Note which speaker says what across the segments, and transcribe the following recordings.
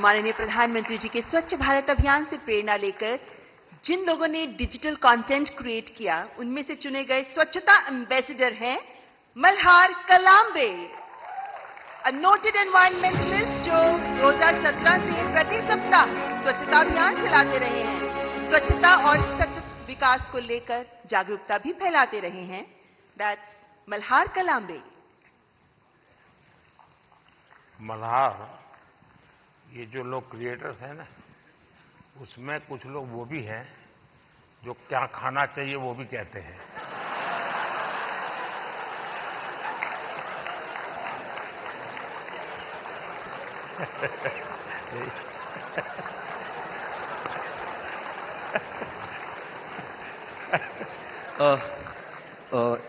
Speaker 1: माननीय प्रधानमंत्री जी के स्वच्छ भारत अभियान से प्रेरणा लेकर जिन लोगों ने डिजिटल कंटेंट क्रिएट किया, उनमें से चुने गए स्वच्छता एम्बेसडर हैं मल्हार कलांबे, अ नोटेड एनवायरमेंटलिस्ट जो 2017 से प्रति सप्ताह स्वच्छता अभियान चलाते रहे हैं, स्वच्छता और सतत विकास को लेकर जागरूकता भी फैलाते रहे हैं। दैट्स मल्हार कलांबे।
Speaker 2: मल्हार, ये जो लोग क्रिएटर्स हैं ना, उसमें कुछ लोग वो भी हैं जो क्या खाना चाहिए वो भी कहते हैं।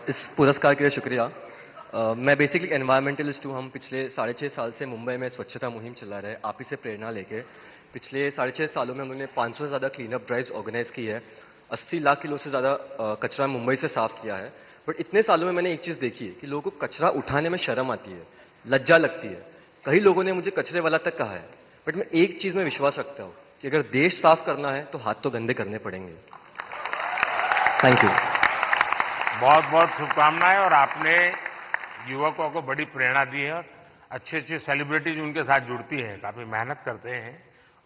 Speaker 3: इस पुरस्कार के लिए शुक्रिया। मैं बेसिकली एनवायरमेंटलिस्ट हूँ। हम पिछले 6.5 साल से मुंबई में स्वच्छता मुहिम चला रहे हैं, आप ही से प्रेरणा लेके। पिछले 6.5 सालों में उन्होंने 500 से ज़्यादा क्लीनअप ड्राइव्स ऑर्गेनाइज की है, 80 लाख किलो से ज़्यादा कचरा मुंबई से साफ किया है। बट इतने सालों में मैंने एक चीज़ देखी है कि लोगों को कचरा उठाने में शर्म आती है, लज्जा लगती है। कई लोगों ने मुझे कचरे वाला तक कहा है। बट मैं एक चीज़ में विश्वास रखता हूँ कि अगर देश साफ करना है तो हाथ तो गंदे करने पड़ेंगे। Thank you.
Speaker 2: बहुत बहुत शुभकामनाएं। और आपने युवकों को बड़ी प्रेरणा दी है और अच्छी अच्छी सेलिब्रिटीज उनके साथ जुड़ती हैं, काफी मेहनत करते हैं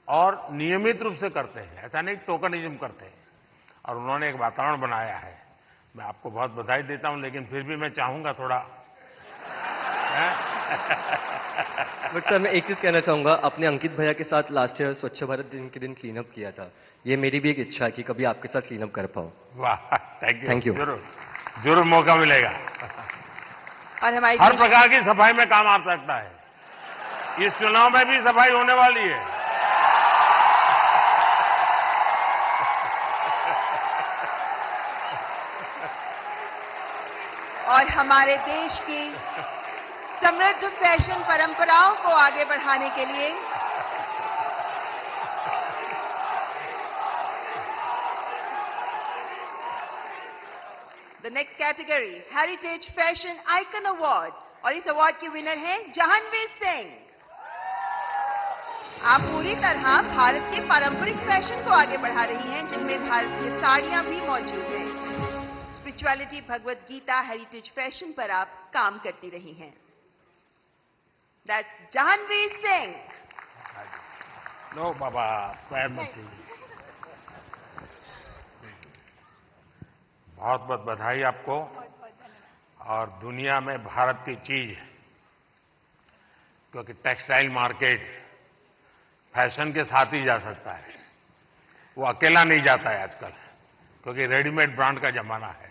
Speaker 2: और नियमित रूप से करते हैं, ऐसा नहीं टोकनिज्म करते हैं। और उन्होंने एक वातावरण बनाया है। मैं आपको बहुत बधाई देता हूं, लेकिन फिर भी मैं चाहूंगा थोड़ा
Speaker 3: बट सर, मैं एक चीज कहना चाहूंगा, अपने अंकित भैया के साथ लास्ट ईयर स्वच्छ भारत दिन के दिन क्लीनअप किया था। ये मेरी भी एक इच्छा है कि कभी आपके साथ क्लीनअप कर पाऊं।
Speaker 2: वाह, थैंक यू।
Speaker 3: जरूर
Speaker 2: जरूर मौका मिलेगा।
Speaker 1: और हमारी
Speaker 2: हर प्रकार की सफाई में काम आ सकता है। इस चुनाव में भी सफाई होने वाली है।
Speaker 1: और हमारे देश की समृद्ध फैशन परंपराओं को आगे बढ़ाने के लिए the next category heritage fashion icon award, और इस अवार्ड के विनर हैं जहानवीर सिंह। आप पूरी तरह भारत के पारंपरिक फैशन को आगे बढ़ा रही हैं, जिनमें भारतीय साड़ियां भी मौजूद हैं। Spirituality, Bhagavad Gita, heritage fashion पर आप काम करती रही हैं। दैट्स जहानवीर सिंह।
Speaker 2: नो बाबा, पैर मत छूइए। बहुत बहुत बधाई आपको। और दुनिया में भारत की चीज, क्योंकि टेक्सटाइल मार्केट फैशन के साथ ही जा सकता है, वो अकेला नहीं जाता है आजकल, क्योंकि रेडीमेड ब्रांड का जमाना है।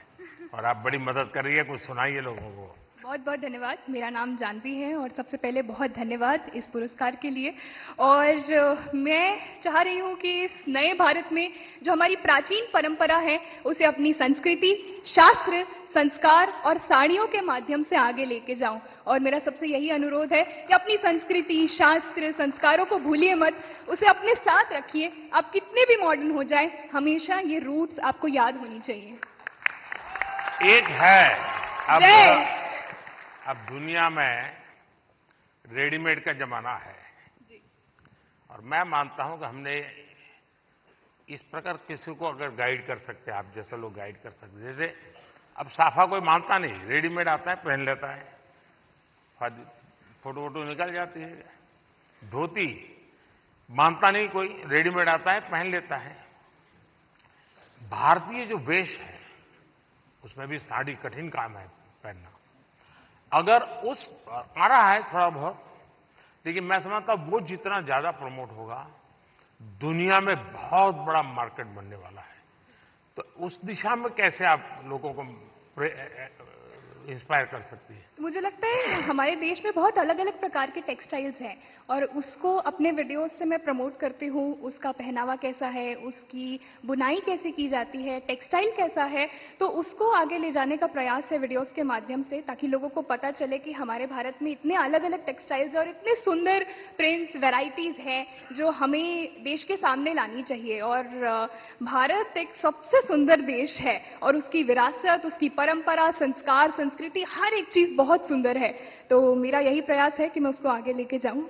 Speaker 2: और आप बड़ी मदद कर रही है, कुछ सुनाइए लोगों को।
Speaker 4: बहुत बहुत धन्यवाद। मेरा नाम जानवी है और सबसे पहले बहुत धन्यवाद इस पुरस्कार के लिए। और मैं चाह रही हूँ कि इस नए भारत में जो हमारी प्राचीन परंपरा है, उसे अपनी संस्कृति, शास्त्र, संस्कार और साड़ियों के माध्यम से आगे लेके जाऊं। और मेरा सबसे यही अनुरोध है कि अपनी संस्कृति, शास्त्र, संस्कारों को भूलिए मत, उसे अपने साथ रखिए। आप कितने भी मॉडर्न हो जाएं, हमेशा ये रूट्स आपको याद होनी चाहिए।
Speaker 2: एक है अब दुनिया में रेडीमेड का जमाना है जी। और मैं मानता हूं कि हमने इस प्रकार किसी को अगर गाइड कर सकते हैं, आप जैसे लोग गाइड कर सकते हैं। जैसे अब साफा कोई मानता नहीं, रेडीमेड आता है पहन लेता है, फोटो वोटो निकल जाती है। धोती मानता नहीं कोई, रेडीमेड आता है पहन लेता है। भारतीय जो वेश है उसमें भी साड़ी कठिन काम है पहनना। अगर उस आ रहा है थोड़ा बहुत, लेकिन मैं समझता हूं वो जितना ज्यादा प्रमोट होगा, दुनिया में बहुत बड़ा मार्केट बनने वाला है। तो उस दिशा में कैसे आप लोगों को इंस्पायर कर सकती है?
Speaker 4: मुझे लगता है हमारे देश में बहुत अलग अलग प्रकार के टेक्सटाइल्स हैं और उसको अपने वीडियोस से मैं प्रमोट करती हूँ। उसका पहनावा कैसा है, उसकी बुनाई कैसे की जाती है, टेक्सटाइल कैसा है, तो उसको आगे ले जाने का प्रयास है वीडियोस के माध्यम से, ताकि लोगों को पता चले कि हमारे भारत में इतने अलग अलग टेक्सटाइल्स और इतने सुंदर प्रिंट्स, वेराइटीज हैं जो हमें देश के सामने लानी चाहिए। और भारत एक सबसे सुंदर देश है और उसकी विरासत, उसकी परंपरा, संस्कार, संस्कृति, हर एक चीज बहुत सुंदर है। तो मेरा यही प्रयास है कि मैं उसको आगे लेके जाऊं।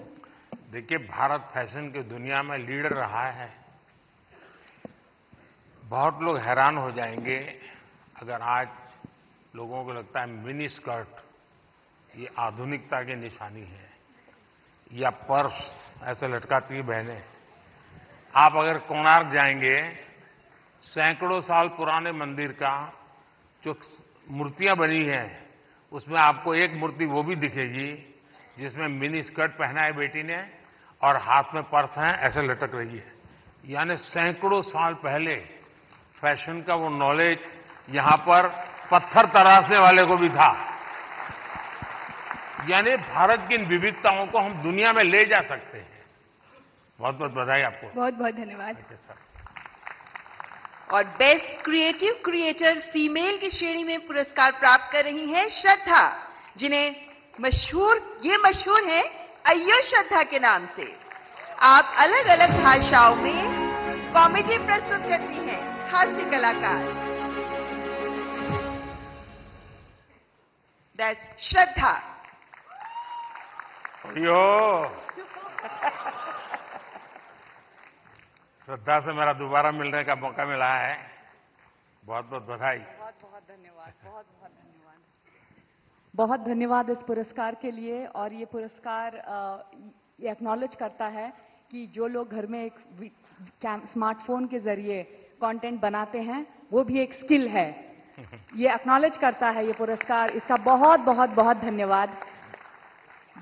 Speaker 2: देखिए, भारत फैशन की दुनिया में लीडर रहा है। बहुत लोग हैरान हो जाएंगे अगर आज लोगों को लगता है मिनी स्कर्ट ये आधुनिकता की निशानी है, या पर्स ऐसे लटकाती है बहनें। आप अगर कोणार्क जाएंगे, सैकड़ों साल पुराने मंदिर का जो मूर्तियां बनी हैं, उसमें आपको एक मूर्ति वो भी दिखेगी जिसमें मिनी स्कर्ट पहना है बेटी ने और हाथ में पर्स है, ऐसे लटक रही है। यानी सैकड़ों साल पहले फैशन का वो नॉलेज यहां पर पत्थर तराशने वाले को भी था। यानी भारत की इन विविधताओं को हम दुनिया में ले जा सकते हैं। बहुत बहुत बधाई आपको।
Speaker 4: बहुत बहुत धन्यवाद।
Speaker 1: और बेस्ट क्रिएटिव क्रिएटर फीमेल की श्रेणी में पुरस्कार प्राप्त कर रही हैं श्रद्धा, जिन्हें मशहूर हैं अय्यो श्रद्धा के नाम से। आप अलग अलग भाषाओं में कॉमेडी प्रस्तुत करती हैं, हास्य कलाकार। दैट्स श्रद्धा।
Speaker 2: अय्यो, श्रद्धा से मेरा दोबारा मिलने का मौका मिला है। बहुत बहुत बधाई।
Speaker 5: बहुत बहुत धन्यवाद। बहुत धन्यवाद इस पुरस्कार के लिए। और ये पुरस्कार ये एक्नॉलेज करता है कि जो लोग घर में एक स्मार्टफोन के जरिए कंटेंट बनाते हैं, वो भी एक स्किल है। ये एक्नॉलेज करता है ये पुरस्कार। इसका बहुत बहुत बहुत धन्यवाद।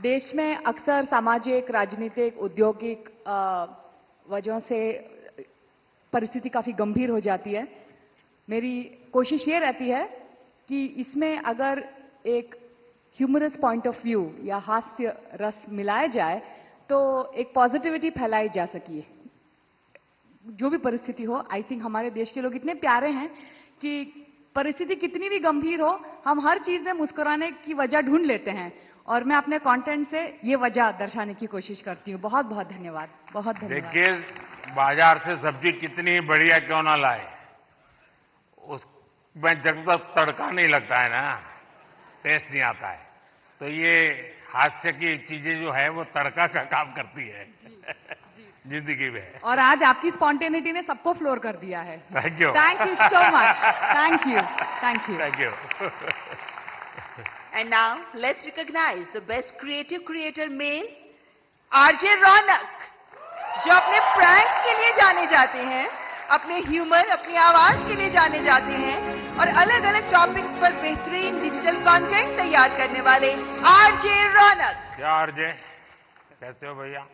Speaker 5: देश में अक्सर सामाजिक, राजनीतिक, औद्योगिक वजहों से परिस्थिति काफी गंभीर हो जाती है। मेरी कोशिश ये रहती है कि इसमें अगर एक ह्यूमरस पॉइंट ऑफ व्यू या हास्य रस मिलाया जाए तो एक पॉजिटिविटी फैलाई जा सकी। जो भी परिस्थिति हो, आई थिंक हमारे देश के लोग इतने प्यारे हैं कि परिस्थिति कितनी भी गंभीर हो, हम हर चीज में मुस्कुराने की वजह ढूंढ लेते हैं। और मैं अपने कंटेंट से ये वजह दर्शाने की कोशिश करती हूँ। बहुत बहुत धन्यवाद। बहुत धन्यवाद।
Speaker 2: देखिए, बाजार से सब्जी कितनी बढ़िया क्यों ना लाए, उसमें जब तक तड़का नहीं लगता है ना, टेस्ट नहीं आता है। तो ये हास्य की चीजें जो है वो तड़का का काम करती है जिंदगी में।
Speaker 5: और आज आपकी स्पॉन्टेनिटी ने सबको फ्लोर कर दिया है।
Speaker 2: Thank you.
Speaker 5: Thank you so much. Thank you. Thank you.
Speaker 2: Thank you.
Speaker 1: And now let's recognize the best creative creator male, RJ Raunak, जो अपने प्रैंक के लिए जाने जाते हैं, अपने ह्यूमर, अपनी आवाज के लिए जाने जाते हैं और अलग अलग टॉपिक्स पर बेहतरीन डिजिटल कंटेंट तैयार करने वाले आरजे रौनक।
Speaker 2: क्या आरजे, कैसे हो भैया?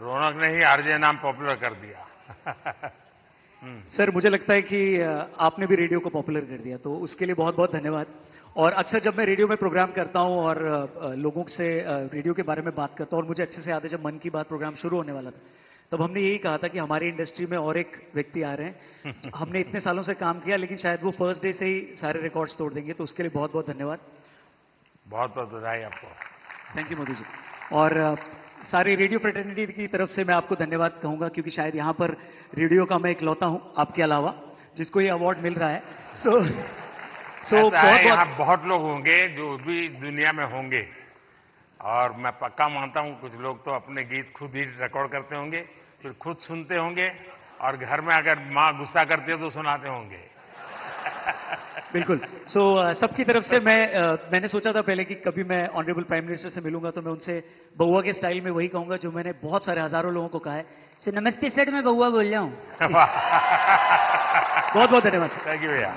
Speaker 2: रौनक ने ही आरजे नाम पॉपुलर कर दिया।
Speaker 6: सर, मुझे लगता है कि आपने भी रेडियो को पॉपुलर कर दिया, तो उसके लिए बहुत बहुत धन्यवाद। और अक्सर जब मैं रेडियो में प्रोग्राम करता हूं और लोगों से रेडियो के बारे में बात करता हूं, और मुझे अच्छे से याद है जब मन की बात प्रोग्राम शुरू होने वाला था, तब हमने यही कहा था कि हमारी इंडस्ट्री में और एक व्यक्ति आ रहे हैं। हमने इतने सालों से काम किया, लेकिन शायद वो फर्स्ट डे से ही सारे रिकॉर्ड्स तोड़ देंगे। तो उसके लिए बहुत बहुत धन्यवाद।
Speaker 2: बहुत बहुत बधाई आपको।
Speaker 6: Thank you Modi ji. और सारी रेडियो फ्रेटर्निटी की तरफ से मैं आपको धन्यवाद कहूंगा, क्योंकि शायद यहां पर रेडियो का मैं इकलौता हूं आपके अलावा जिसको ये अवार्ड मिल रहा है।
Speaker 2: बहुत लोग होंगे जो भी दुनिया में होंगे, और मैं पक्का मानता हूं कुछ लोग तो अपने गीत खुद ही रिकॉर्ड करते होंगे, फिर खुद सुनते होंगे, और घर में अगर माँ गुस्सा करती है तो सुनाते होंगे।
Speaker 6: बिल्कुल। सबकी तरफ से मैंने सोचा था पहले कि कभी मैं ऑनरेबल प्राइम मिनिस्टर से मिलूंगा तो मैं उनसे बउआ के स्टाइल में वही कहूंगा जो मैंने बहुत सारे हजारों लोगों को कहा है, सो नमस्ते सर, मैं बउआ बोल रहा हूं। बहुत बहुत धन्यवाद।
Speaker 2: थैंक यू भैया।